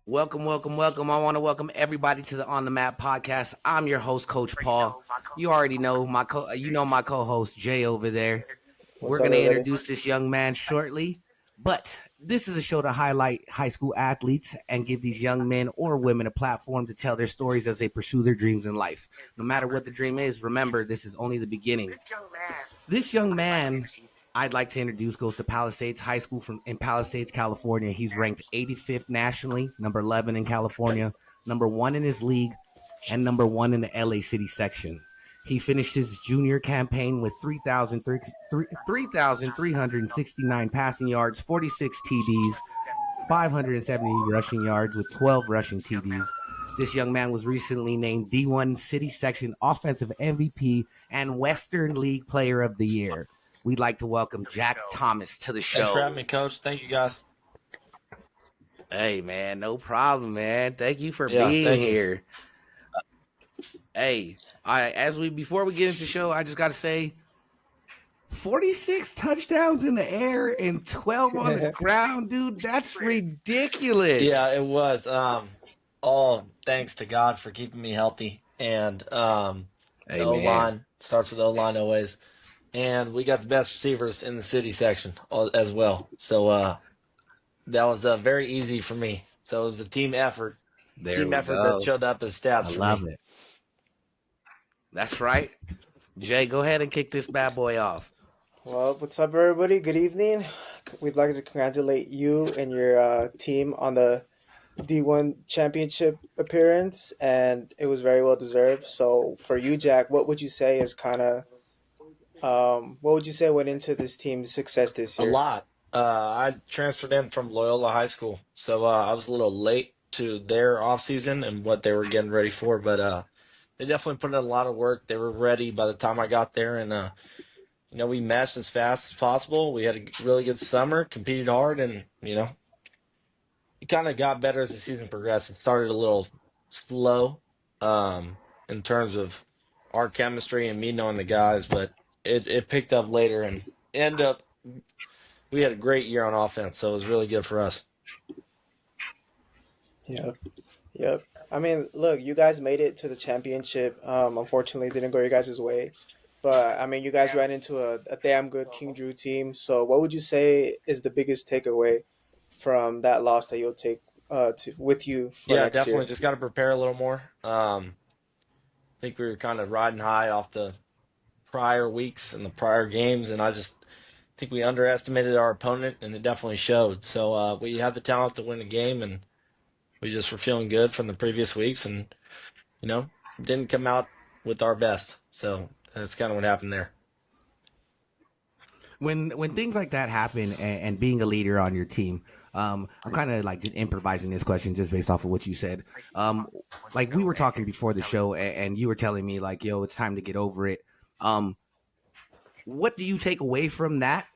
Welcome, welcome, welcome. I want to welcome everybody to the On the Map podcast. I'm your host, Coach Paul. You already know my co-host Jay over there. What's We're up, going to everybody? introduce this young man shortly, but this is a show to highlight high school athletes and give these young men or women a platform to tell their stories as they pursue their dreams in life. No matter what the dream is, remember, this is only the beginning. This young man I'd like to introduce goes to Palisades High School in Palisades, California. He's ranked 85th nationally, number 11 in California, number 1 in his league, and number 1 in the LA City section. He finished his junior campaign with 3,369 passing yards, 46 TDs, 570 rushing yards with 12 rushing TDs. This young man was recently named D1 City Section Offensive MVP and Western League Player of the Year. We'd like to welcome Jack Thomas to the show. Thanks for having me, Coach. Thank you, guys. Hey, man, no problem, man. Thank you for being here. Hey, before we get into the show, I just got to say, 46 touchdowns in the air and 12 on the ground, dude. That's ridiculous. Yeah, it was. All thanks to God for keeping me healthy. And the O-line starts with O-line always. And we got the best receivers in the city section as well. So that was very easy for me. So it was a team effort. That showed up as stats for me. I love it. That's right. Jay, go ahead and kick this bad boy off. Well, what's up, everybody? Good evening. We'd like to congratulate you and your team on the D1 championship appearance, and it was very well deserved. So, for you, Jack, what would you say is what would you say went into this team's success this year? A lot. I transferred in from Loyola High School, so I was a little late to their off season and what they were getting ready for, but they definitely put in a lot of work. They were ready by the time I got there, and we meshed as fast as possible. We had a really good summer, competed hard, and it kind of got better as the season progressed. It started a little slow in terms of our chemistry and me knowing the guys, but it picked up later and we had a great year on offense, so it was really good for us. Yep. I mean, look, you guys made it to the championship. Unfortunately, it didn't go your guys' way. But, I mean, you guys ran into a damn good King Drew team. So, what would you say is the biggest takeaway from that loss that you'll take with you for next year? Definitely. Just got to prepare a little more. I think we were kind of riding high off the prior weeks and the prior games, and I just think we underestimated our opponent, and it definitely showed. So we had the talent to win the game, and we just were feeling good from the previous weeks, and didn't come out with our best. So that's kind of what happened there. When things like that happen and being a leader on your team, I'm kind of like just improvising this question just based off of what you said. Like we were talking before the show, and you were telling me like, "Yo, it's time to get over it." What do you take away from that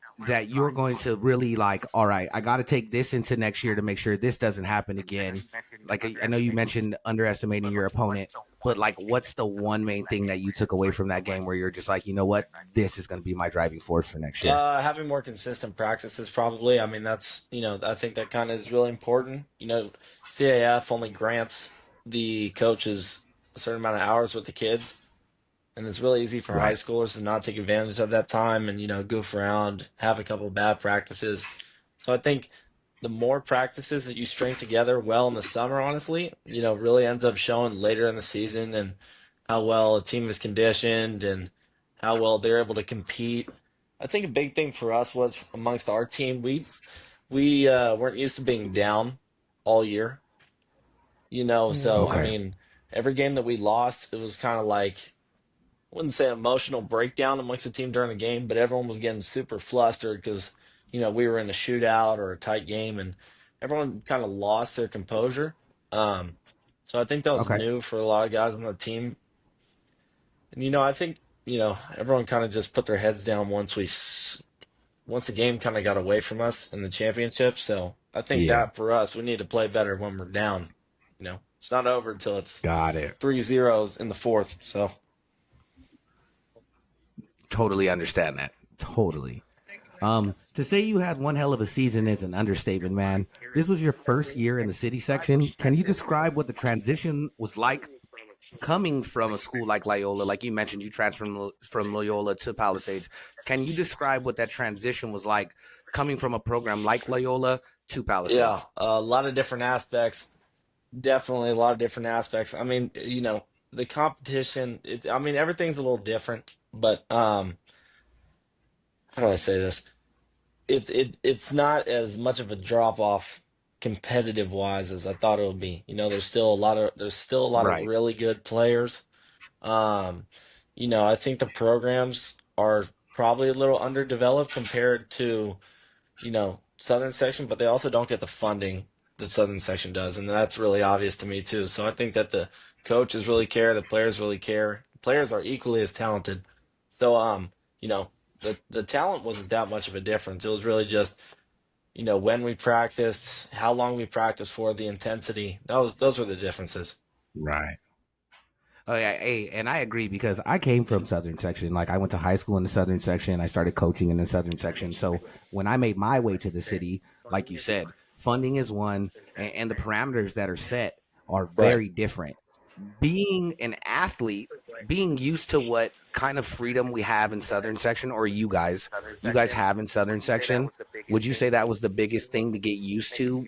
you're going to really like, all right, I got to take this into next year to make sure this doesn't happen again? Like, I know you mentioned underestimating your opponent, but like, what's the one main thing that you took away from that game where you're just like, you know what, this is going to be my driving force for next year? Having more consistent practices, probably. I mean, that's, I think that kind of is really important. CAF only grants the coaches a certain amount of hours with the kids. And it's really easy for high schoolers to not take advantage of that time and, goof around, have a couple of bad practices. So I think the more practices that you string together well in the summer, honestly, really ends up showing later in the season and how well a team is conditioned and how well they're able to compete. I think a big thing for us was amongst our team, we weren't used to being down all year, so, I mean, every game that we lost, it was kind of like, I wouldn't say emotional breakdown amongst the team during the game, but everyone was getting super flustered because, we were in a shootout or a tight game and everyone kind of lost their composure. So I think that was new for a lot of guys on the team. And, I think, everyone kind of just put their heads down once the game kind of got away from us in the championship. So I think that for us, we need to play better when we're down. It's not over until it's 3-0 in the fourth. So. Totally understand that. Totally. To say you had one hell of a season is an understatement, man. This was your first year in the city section. Can you describe what the transition was like coming from a school like Loyola? Like you mentioned, you transferred from Loyola to Palisades. Can you describe what that transition was like coming from a program like Loyola to Yeah, Palisades? a lot of different aspects. Definitely a lot of different aspects. I mean, the competition, I mean, everything's a little different, but how do I say this? It's not as much of a drop off competitive wise as I thought it would be. There's still a lot of Right. really good players. Um, I think the programs are probably a little underdeveloped compared to Southern Section, but they also don't get the funding that Southern Section does, and that's really obvious to me too. So I think that the coaches really care, the players really care. The players are equally as talented. So you know, the talent wasn't that much of a difference. It was really just, when we practiced, how long we practiced for, the intensity. Those were the differences. Right. Oh yeah, hey, and I agree because I came from Southern Section. Like I went to high school in the Southern Section. I started coaching in the Southern Section. So when I made my way to the city, like you said, funding is one, and the parameters that are set are Right. very different. Being an athlete, being used to what kind of freedom we have in Southern Section, or you guys have in Southern Section, would you say that was the biggest thing to get used to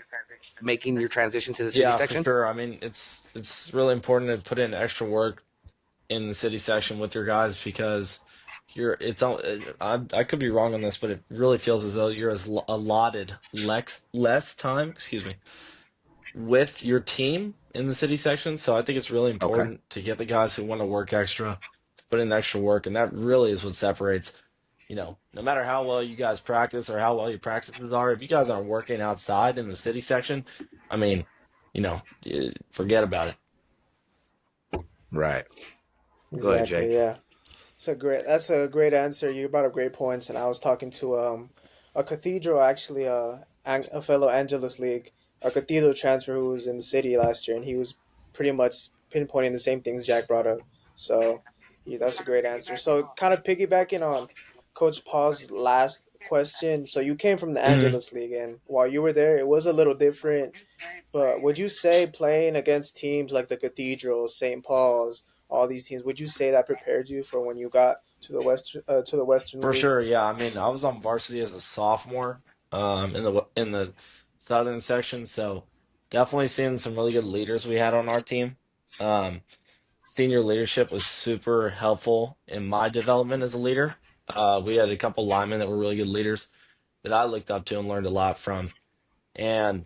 making your transition to the city Yeah, for section? sure. I mean, it's really important to put in extra work in the city section with your guys because I could be wrong on this, but it really feels as though you're allotted less time, excuse me, with your team in the city section. So I think it's really Okay. important to get the guys who want to work extra to put in extra work, and that really is what separates. No matter how well you guys practice or how well your practices are, if you guys aren't working outside in the city section, I mean, forget about it. Right. Go ahead, Jay. Exactly. Yeah. That's a great answer. You brought up great points, and I was talking to a cathedral actually, a fellow Angelus League, a cathedral transfer who was in the city last year, and he was pretty much pinpointing the same things Jack brought up. So, yeah, that's a great answer. So, kind of piggybacking on Coach Paul's last question. So, you came from the Hmm. Angelus League, and while you were there, it was a little different. But would you say playing against teams like the Cathedral, St. Paul's, all these teams, would you say that prepared you for when you got to the Western For League? sure, yeah. I mean, I was on varsity as a sophomore, in the southern section, so definitely seeing some really good leaders we had on our team. Um, Senior leadership was super helpful in my development as a leader. We had a couple linemen that were really good leaders that I looked up to and learned a lot from. And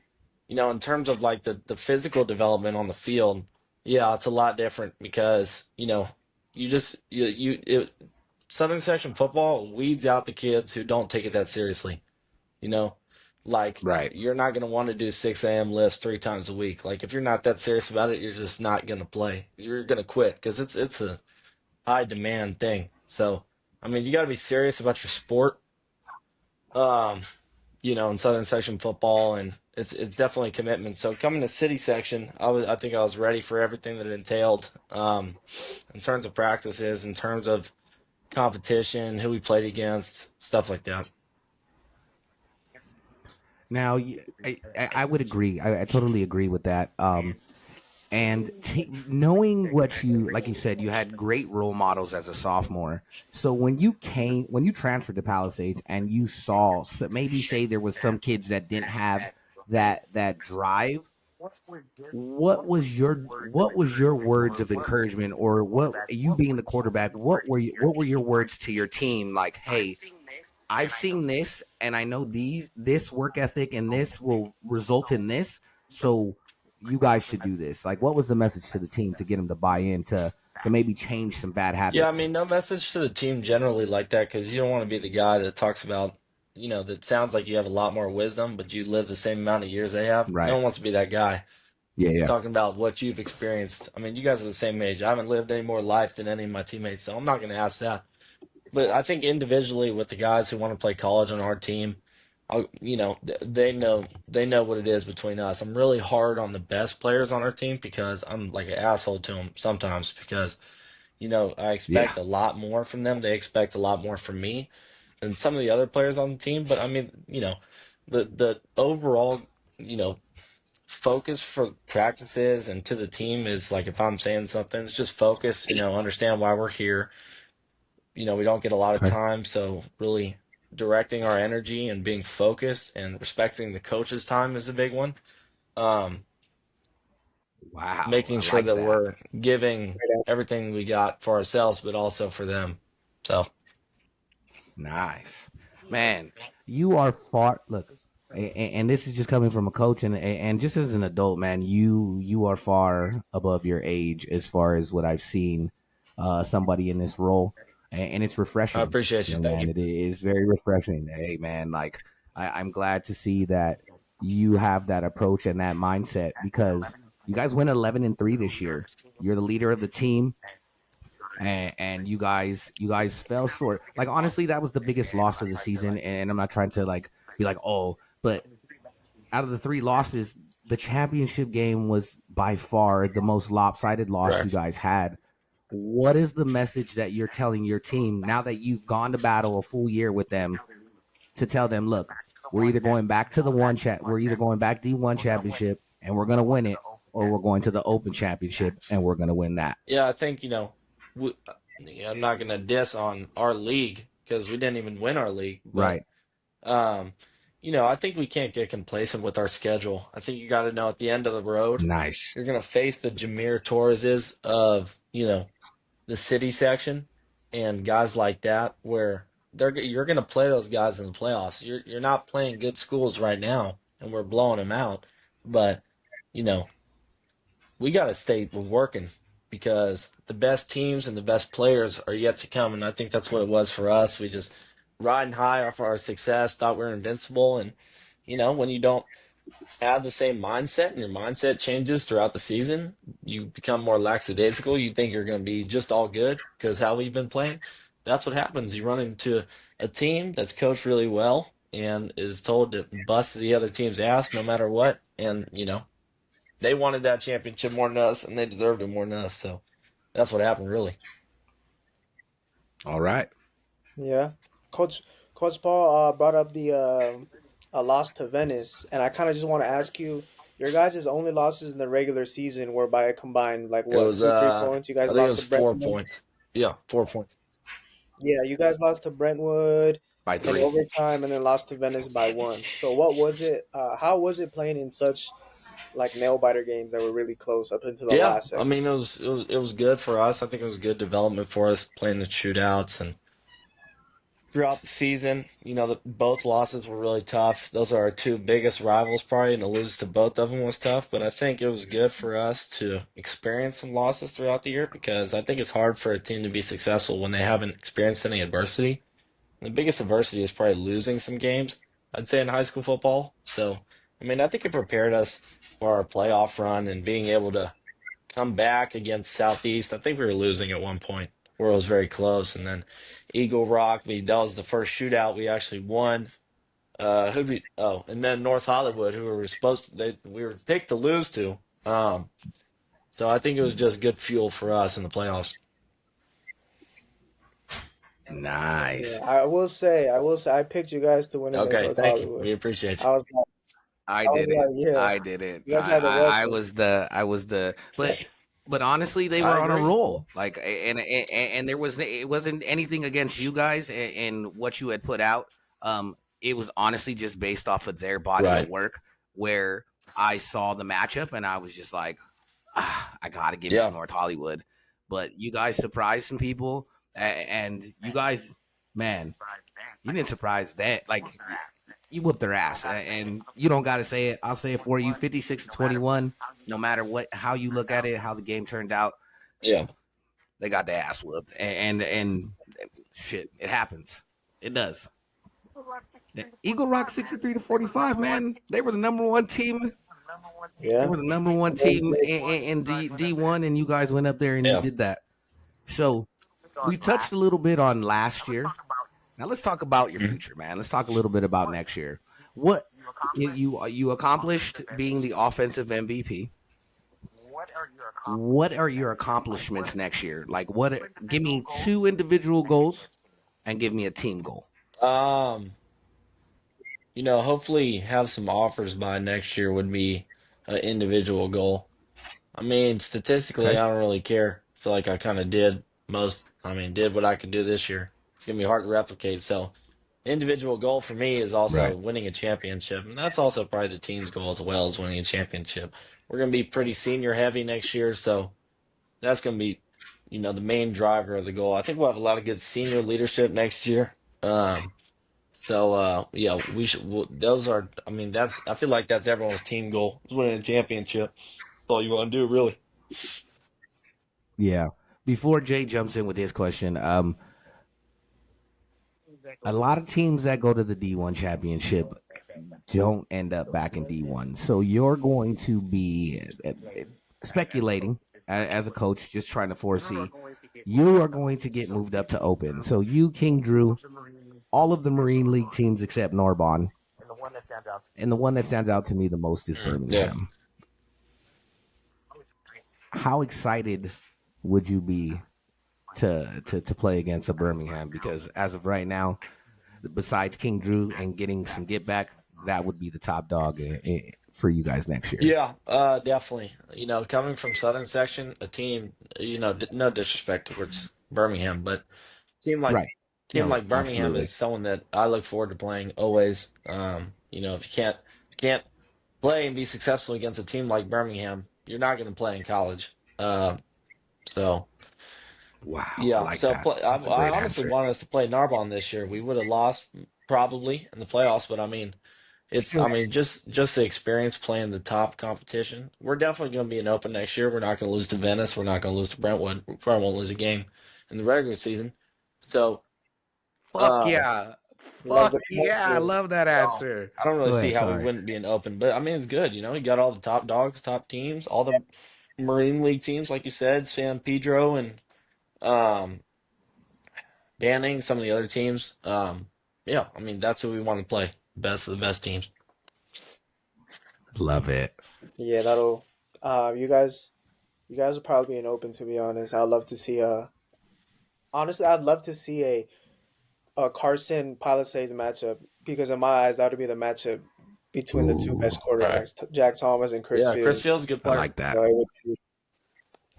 in terms of like the physical development on the field, yeah, it's a lot different because you just Southern Section football weeds out the kids who don't take it that seriously. You know, like Right. you're not going to want to do 6 a.m. lifts 3 times a week. Like if you're not that serious about it, you're just not going to play. You're going to quit because it's a high demand thing. So, I mean, you got to be serious about your sport. Um, in Southern Section football, and it's definitely a commitment. So coming to City Section, I think I was ready for everything that it entailed. In terms of practices, in terms of competition, who we played against, stuff like that. Now, I would agree. I totally agree with that. And knowing what you, like you said, you had great role models as a sophomore. So when you transferred to Palisades and you saw, so maybe say there was some kids that didn't have that drive, what was your words of encouragement, or what, you being the quarterback, what were your words to your team, like, hey, I've seen this and I know this work ethic and this will result in this, so you guys should do this. Like, what was the message to the team to get them to buy in, to maybe change some bad Yeah, I habits? mean, no message to the team generally like that because you don't want to be the guy that talks about, that sounds like you have a lot more wisdom, but you live the same amount of years they have. No Right. one wants to be that guy. Yeah, Just yeah. talking about what you've experienced. I mean, you guys are the same age. I haven't lived any more life than any of my teammates, so I'm not going to ask that. But I think individually with the guys who want to play college on our team, they know what it is between us. I'm really hard on the best players on our team because I'm like an asshole to them sometimes because I Yeah. expect a lot more from them. They expect a lot more from me. and some of the other players on the team. But I mean, the overall, you know, focus for practices and to the team is like if I'm saying something, it's just focus. Understand why we're here. We don't get a lot of Okay. time, so really directing our energy and being focused and respecting the coach's time is a big one. Um, Wow, Making I sure like that that. we're giving Great answer. everything we got for ourselves, but also for them. So Nice, man. You are far. Look, and this is just coming from a coach and just as an adult, man. You are far above your age as far as what I've seen. Somebody in this role, and it's I refreshing, appreciate you. young Thank man. you. It is very refreshing. Hey, man, like I'm glad to see that you have that approach and that mindset because you guys went 11-3 this year. You're the leader of the team and you guys fell short. Like honestly, that was the biggest loss of the season. And I'm not trying to like be like, oh, but out of the three losses, the championship game was by far the most lopsided loss you Correct. guys had. What is the message that you're telling your team now that you've gone to battle a full year with them to tell them, look, we're either going back D1 championship and we're gonna win it, or we're going to the Open Championship and we're gonna win that. Yeah, I think, we, I'm not going to diss on our league because we didn't even win our league, but Right. Um, I think we can't get complacent with our schedule. I think you got to know at the end of the road, Nice. you're going to face the Jameer Torreses of, the city section and guys like that where you're going to play those guys in the playoffs. You're not playing good schools right now and we're blowing them out, but you know, we got to stay working because the best teams and the best players are yet to come. And I think that's what it was for us. We just riding high off our success, thought we were invincible. And, when you don't have the same mindset and your mindset changes throughout the season, you become more lackadaisical. You think you're going to be just all good because how we've been playing. That's what happens. You run into a team that's coached really well and is told to bust the other team's ass no matter what. And, they wanted that championship more than us, and they deserved it more than us. So that's what happened, really. All right. Yeah, Coach Coach Paul brought up the a loss to Venice, and I kind of just want to ask you, your guys' only losses in the regular season were by a combined like It what, was, 2 3 points? You I guys think it lost was to 4 Brentwood. points. Yeah, 4 points. Yeah, you guys lost to Brentwood By in three. overtime, and then lost to Venice by one. So what was it? How was it playing in such like nail biter games that were really close up into the Yeah, last I second? mean it was good for us. I think it was good development for us playing the shootouts and throughout the season. Both losses were really tough. Those are our two biggest rivals, probably, and to lose to both of them was tough. But I think it was good for us to experience some losses throughout the year because I think it's hard for a team to be successful when they haven't experienced any adversity. The biggest adversity is probably losing some games, I'd say, in high school football. So, I mean, I think it prepared us for our playoff run and being able to come back against Southeast. I think we were losing at one point where it was very close. And then Eagle Rock, that was the first shootout we actually won. And then North Hollywood, who we were we were picked to lose to. So I think it was just good fuel for us in the playoffs. Yeah, Nice. I will say, I picked you guys to win against Okay, North thank you. Hollywood. We appreciate I you. was like, I I was didn't. like, yeah, I didn't. you guys had the I record. was the but honestly they I were on a agree. roll. Like and there was it wasn't anything against you guys and what you had put out. It was honestly just based off of their body of Right. work where I saw the matchup and I was just like, I got to give it to Yeah. North Hollywood. But you guys surprised some people and you guys man, you didn't surprise that. Like you whooped their ass, and you don't got to say it. I'll say it for you: 56-21. No matter how you look at it, how the game turned out, Yeah. they got their ass whooped, and shit, it happens. It does. Eagle Rock 63-45. Man, they were the number one team. They Yeah, were the number one and then team in D1, and you guys went up there and you Yeah. did that. So we touched a little bit on last year. Now let's talk about your Mhm. future, man. Let's talk a little bit about next year. What you accomplished being the offensive MVP. What are your accomplishments next year? Like what give me two individual goals and give me a team goal. Um, hopefully have some offers by next year would be an individual goal. I mean, statistically, Okay. I don't really care. I feel like I kind of did what I could do this year. It's gonna be hard to replicate. So, individual goal for me is also Right. winning a championship, and that's also probably the team's goal as well as winning a championship. We're gonna be pretty senior heavy next year, so that's gonna be, the main driver of the goal. I think we'll have a lot of good senior leadership next year. Yeah, we should. Those are. I mean, I feel like that's everyone's team goal is winning a championship. That's all you want to do, really. Yeah. Before Jay jumps in with his question, a lot of teams that go to the D1 championship don't end up back in D1. So you're going to be speculating as a coach, just trying to foresee. You are going to get moved up to open. So you, King Drew, all of the Marine League teams except Norbon, and the one that stands out to me the most is Yeah. Birmingham. How excited would you be to play against a Birmingham? Because as of right now, besides King Drew and getting some get back, that would be the top dog for you guys next year. Yeah, definitely. Coming from Southern Section, a team, no disrespect towards Birmingham, but team like Right. team No, like Birmingham absolutely. is someone that I look forward to playing always. If you can't play and be successful against a team like Birmingham, you're not going to play in college. So Wow, I yeah, like so that. play, I, That's a I great honestly answer. wanted us to play Narbonne this year. We would have lost probably in the playoffs, but I mean, just the experience playing the top competition. We're definitely going to be an open next year. We're not going to lose to Venice. We're not going to lose to Brentwood. We probably won't lose a game in the regular season. So, Fuck um, yeah. Love Fuck the yeah. I confidence. love that so answer. I don't really Go see ahead. how we Sorry. wouldn't be an open, but I mean, it's good. You got all the top dogs, top teams, all the Marine League teams, like you said, San Pedro and um, Banning, some of the other teams. Yeah, I mean, that's who we want to play. Best of the best teams. Love it. Yeah, that'll. You guys will probably be an open. To be honest, I'd love to see a. Honestly, I'd love to see a Carson Palisades matchup because in my eyes that would be the matchup between the two Ooh, best All right. quarterbacks, Jack Thomas and Chris Yeah, Chris Fields. Field's a good I player. like that. So I would see.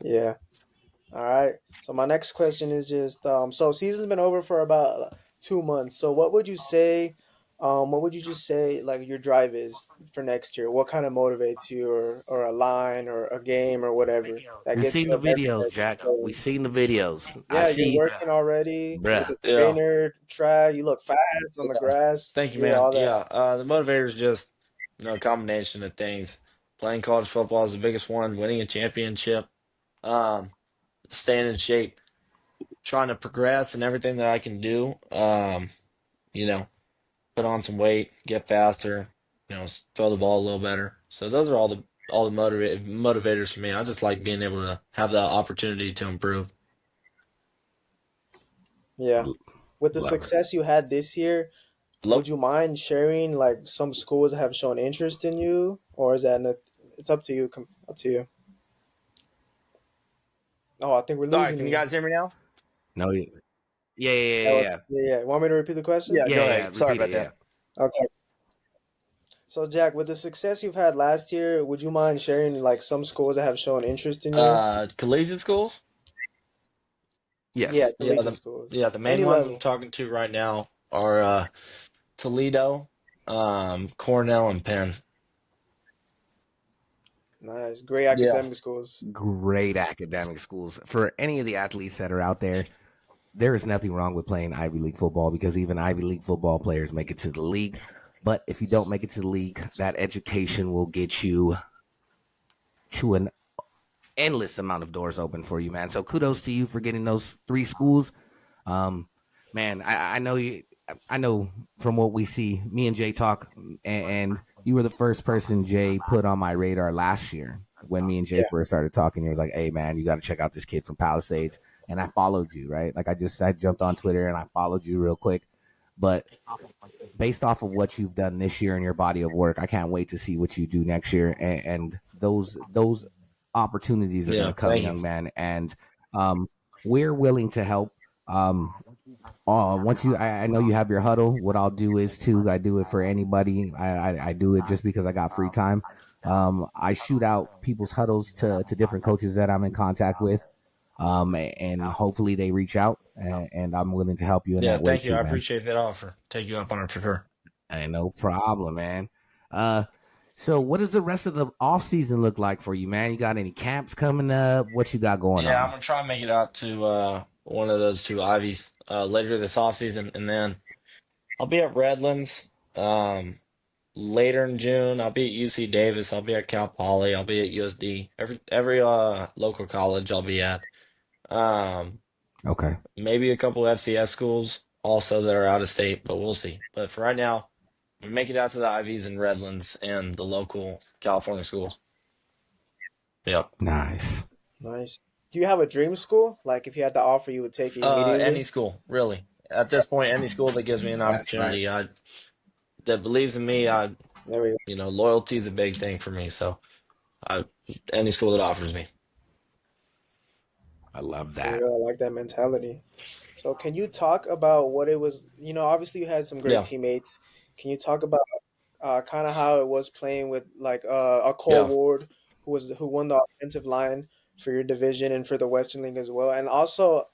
Yeah. All right. So my next question is just so season's been over for about 2 months. So what would you just say like your drive is for next year? What kind of motivates you or a line or a game or whatever that We've gets seen you the up every videos, day to Jack. play? We've seen the videos. I Yeah, you're see, working already with bruh. the Yeah. trainer, track, you look fast on the Yeah. grass. Thank you, Yeah, man. all that. Yeah. The motivator is just, a combination of things. Playing college football is the biggest one, winning a championship, um, staying in shape, trying to progress and everything that I can do. You know, put on some weight, get faster, throw the ball a little better. So those are all the motivators for me. I just like being able to have the opportunity to improve. Yeah. With the Love it. success you had this year, Hello? would you mind sharing like some schools that have shown interest in you, or is that not, it's up to you? Up to you. Oh, I think we're Sorry, losing can you you. guys hear me now? No, yeah, yeah, yeah, Yeah, yeah, yeah. yeah. Want me to repeat the question? Yeah, Yeah, go yeah. ahead. Sorry Repeat about it. Yeah. that. Okay. So Jack, with the success you've had last year, would you mind sharing like some schools that have shown interest in you? Collegiate schools? Yeah, Yes. Yeah, collegiate schools, the main any ones I'm level. talking to right now are Toledo, Cornell, and Penn. Nice, great Yeah. academic schools. Great academic schools. For any of the athletes that are out there is nothing wrong with playing Ivy League football because even Ivy League football players make it to the league. But if you don't make it to the league, that education will get you to an endless amount of doors open for you, man. So kudos to you for getting those three schools. Um, man, I know you. I know from what we see, me and Jay talk, and you were the first person Jay put on my radar last year when me and Jay Yeah, first started talking. He was like, "Hey, man, you got to check out this kid from Palisades." And I followed you, right? Like I jumped on Twitter and I followed you real quick. But based off of what you've done this year in your body of work, I can't wait to see what you do next year. And those opportunities are going Yeah, to come, thank you. young man. And we're willing to help. Um, once I know you have your huddle. What I'll do is too. I do it for anybody. I do it just because I got free time. I shoot out people's huddles to different coaches that I'm in contact with. And hopefully they reach out, and I'm willing to help you in Yeah, that way thank you. too, I man. appreciate that offer. Take you up on it for sure. Ain't no problem, man. Uh, so what does the rest of the off season look like for you, man? You got any camps coming up? What you got going Yeah, I'm on? gonna try and make it out to one of those two Ivies later this offseason, and then I'll be at Redlands later in June. I'll be at UC Davis. I'll be at Cal Poly. I'll be at USD. Every local college I'll be at. Um, Okay, maybe a couple FCS schools also that are out of state, but we'll see. But for right now, we make it out to the Ivies and Redlands and the local California schools. Yep. nice. Nice. Do you have a dream school? Like if you had the offer, you would take it Any immediately? school, really. At this point, any school that gives me an That's right. opportunity, that believes in me, There we go. loyalty is a big thing for me. So, I, any school that offers me. I love There you that. go. I like that mentality. So can you talk about what it was? Obviously you had some great Yeah, teammates. Can you talk about kind of how it was playing with like a Cole yeah, Ward who won the offensive line for your division and for the Western League as well? And also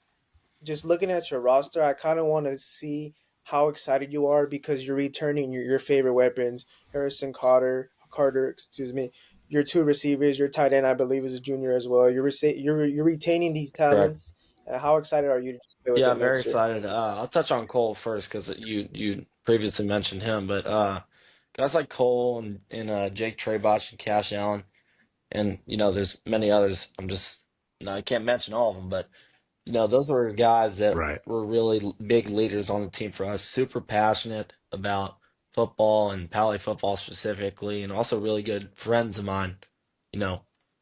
just looking at your roster, I kind of want to see how excited you are because you're returning your favorite weapons, Harrison Carter, excuse me, your two receivers, your tight end, I believe, is a junior as well. You're retaining these correct. talents. And how excited are you to play with Yeah, them very next year? excited. I'll touch on Cole first because you previously mentioned him, but guys like Cole and Jake Trabach and Cash Allen, and there's many others. No, I can't mention all of them, but those were guys that Right. were really big leaders on the team for us, super passionate about football and Pally football specifically, and also really good friends of mine, you know,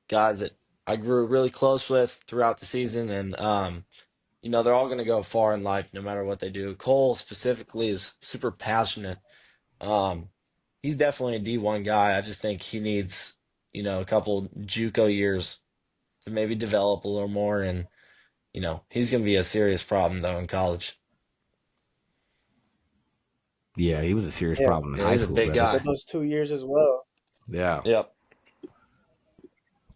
guys that I grew really close with throughout the season. And, they're all going to go far in life no matter what they do. Cole specifically is super passionate. Um, he's definitely a D1 guy. I just think he needs, a couple JUCO years to maybe develop a little more, and he's going to be a serious problem though in college. Yeah, he was a serious Yeah, problem in Yeah, high he's a school, big brother. for guy. those 2 years as well. Yeah. Yep.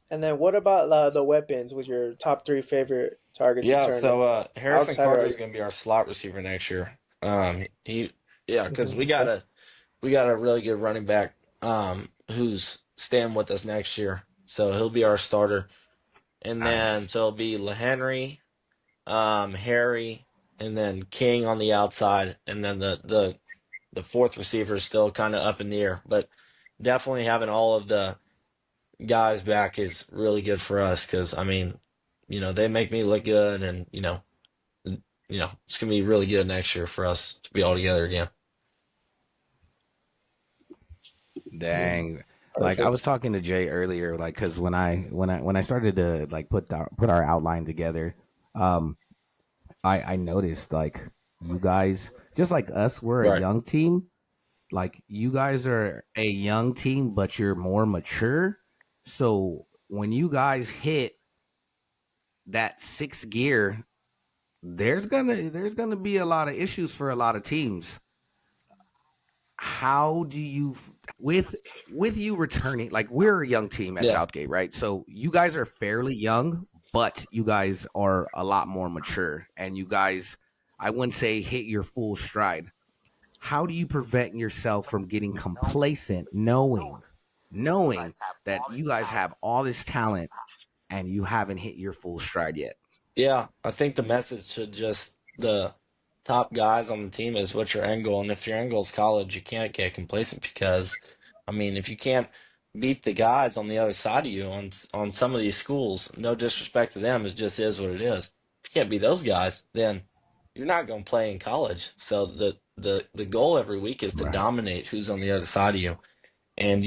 And then what about the weapons with your top three favorite targets Yeah, so returning? How Harrison excited Carter are is you? going to be our slot receiver next year. Yeah, because we got Okay. a really good running back who's staying with us next year, so he'll be our starter. And then Nice. so it'll be LaHenry, Harry, and then King on the outside, and then the fourth receiver is still kind of up in the air, but definitely having all of the guys back is really good for us because I mean, they make me look good, and it's gonna be really good next year for us to be all together again. Yeah, Dang. Like I perfect. was talking to Jay earlier, like because when I started to like put our outline together, um, I noticed like you guys, just like us, we're a Right. young team. Like you guys are a young team, but you're more mature. So when you guys hit that sixth gear, there's gonna be a lot of issues for a lot of teams. How do you with with you returning, like we're a young team at Yeah. Southgate, right? So you guys are fairly young, but you guys are a lot more mature, and you guys, I wouldn't say hit your full stride. How do you prevent yourself from getting complacent, knowing that you guys have all this talent and you haven't hit your full stride yet? Yeah. I think the message to just the top guys on the team is what's your end goal, and if your end goal is college, you can't get complacent because, I mean, if you can't beat the guys on the other side of you on some of these schools, no disrespect to them, it just is what it is. If you can't beat those guys, then you're not going to play in college. So the goal every week is to Right. dominate who's on the other side of you. And,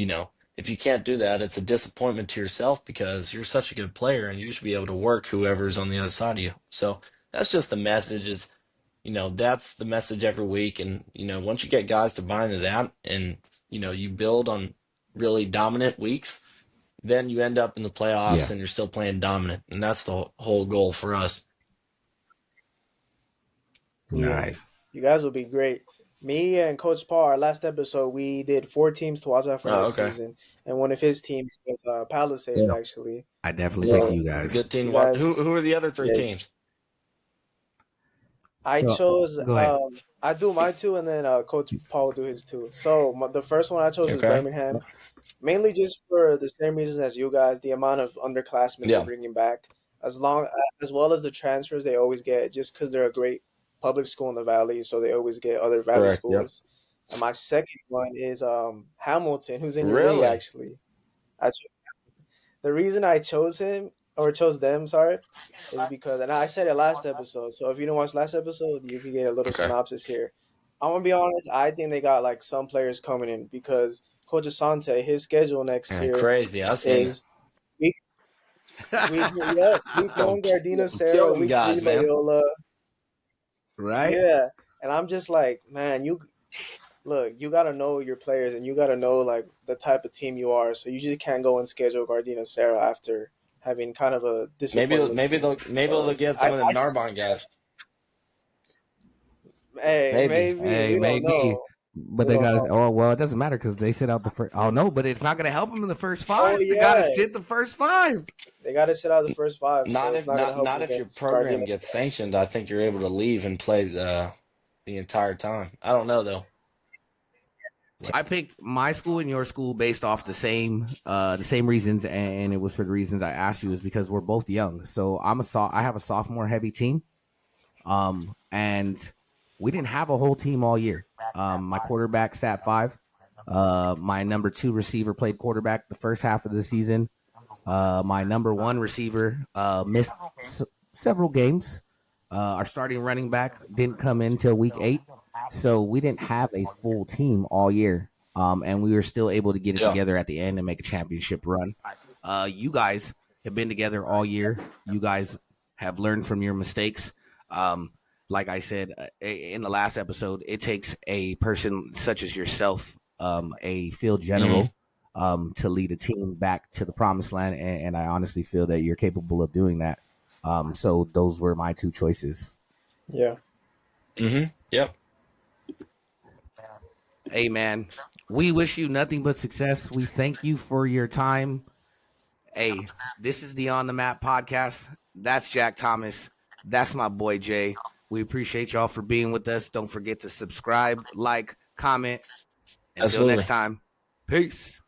if you can't do that, it's a disappointment to yourself because you're such a good player and you should be able to work whoever's on the other side of you. So that's just the message is, that's the message every week. And, once you get guys to buy into that and, you build on really dominant weeks, then you end up in the playoffs Yeah. and you're still playing dominant. And that's the whole goal for us. Yeah, Nice. you guys will be great. Me and Coach Paul, our last episode, we did 4 teams to watch out for Oh, next okay. season, and one of his teams was Palisades Yeah. actually. I definitely pick Yeah. So you It's a guys. good team you to watch. Who guys, who are the other three yeah, teams? I So chose. go ahead. I do mine too, and then Coach Paul will do his too. So the first one I chose was Okay. Birmingham, mainly just for the same reasons as you guys, the amount of underclassmen they're Yeah. bringing back, as well as the transfers they always get, just because they're a great public school in the valley, so they always get other valley Correct. Yep. schools. And my second one is Hamilton, who's in your league Really? actually. I The reason I chose him or chose them, sorry, is because, and I said it last episode. So if you didn't watch last episode, you can get a little Okay. synopsis here. I'm gonna be honest. I think they got like some players coming in because Coach Asante, his schedule next Man, year crazy. I seen it. is week week one Gardena Sarah, Killing week three guys, man. Loyola. Right? Yeah, and I'm just like, man, you got to know your players and you got to know like the type of team you are. So you just can't go and schedule Gardena Sarah after having kind of a Maybe disappointment maybe season. they'll get some of the Narbonne guys. Hey, Maybe. maybe Hey, we don't maybe. know. But We they don't got. know. Oh well, it doesn't matter because they sit out the first. Oh no, but it's not going to help them in the first Oh five. They got to yeah, sit the first five. they got to sit out the first five, so Not it's if not gonna help not them if your against program Gardena. gets sanctioned. I think you're able to leave and play the entire time. I don't know though. I picked my school and your school based off the same reasons, and it was for the reasons I asked you is because we're both young. So I have a sophomore heavy team, and we didn't have a whole team all year. My quarterback sat 5. My number 2 receiver played quarterback the first half of the season. My number 1 receiver missed several games. Our starting running back didn't come in till week 8, so we didn't have a full team all year. And we were still able to get it Yeah. together at the end and make a championship run. You guys have been together all year. You guys have learned from your mistakes. Like I said in the last episode, it takes a person such as yourself, a field general, to lead a team back to the promised land. And I honestly feel that you're capable of doing that. So those were my 2 choices. Yeah, Yep. Hey, man, we wish you nothing but success. We thank you for your time. Hey, this is the On the Map podcast. That's Jack Thomas. That's my boy Jay. We appreciate y'all for being with us. Don't forget to subscribe, like, comment. Until Absolutely. next time, peace.